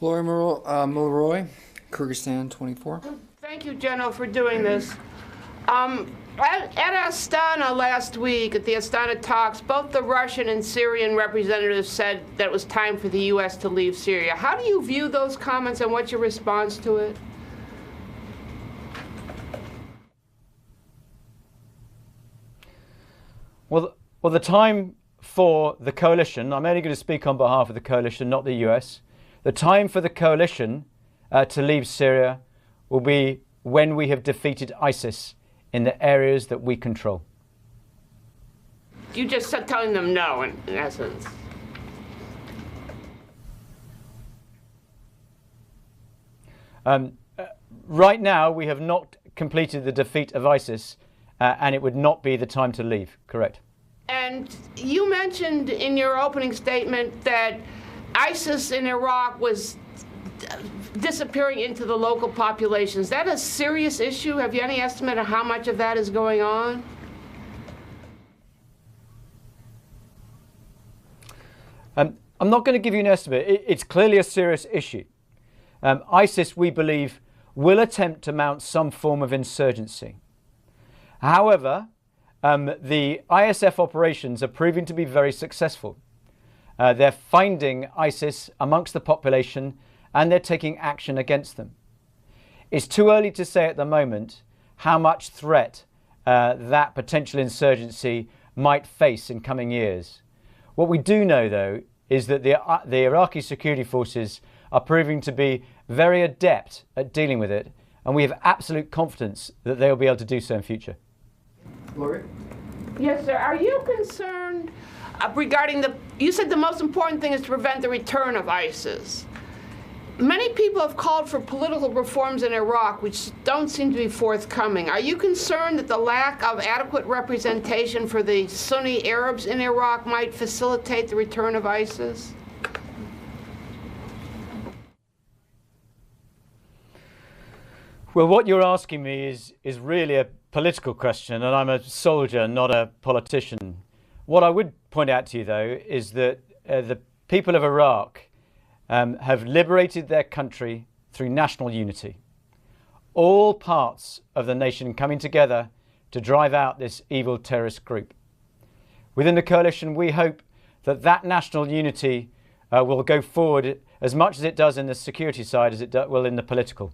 Laura Mulroy, Kyrgyzstan 24. Thank you, General, for doing this. At Astana last week, at the Astana talks, both the Russian and Syrian representatives said that it was time for the U.S. to leave Syria. How do you view those comments, and what's your response to it? Well, the time for the coalition, I'm only going to speak on behalf of the coalition, not the US. The time for the coalition to leave Syria will be when we have defeated ISIS in the areas that we control. You just said telling them no, in essence. Right now, we have not completed the defeat of ISIS, and it would not be the time to leave, correct? And you mentioned in your opening statement that ISIS in Iraq was disappearing into the local population. Is that a serious issue? Have you any estimate of how much of that is going on? I'm not going to give you an estimate. It's clearly a serious issue. ISIS, we believe, will attempt to mount some form of insurgency. However, the ISF operations are proving to be very successful. They're finding ISIS amongst the population, and they're taking action against them. It's too early to say at the moment how much threat that potential insurgency might face in coming years. What we do know, though, is that the Iraqi security forces are proving to be very adept at dealing with it, and we have absolute confidence that they will be able to do so in future. Lori? Yes, sir. Are you concerned regarding you said the most important thing is to prevent the return of ISIS. Many people have called for political reforms in Iraq, which don't seem to be forthcoming. Are you concerned that the lack of adequate representation for the Sunni Arabs in Iraq might facilitate the return of ISIS? Well, what you're asking me is really a political question, and I'm a soldier, not a politician. What I would point out to you, though, is that the people of Iraq have liberated their country through national unity. All parts of the nation coming together to drive out this evil terrorist group. Within the coalition, we hope that that national unity will go forward as much as it does in the security side as it will in the political.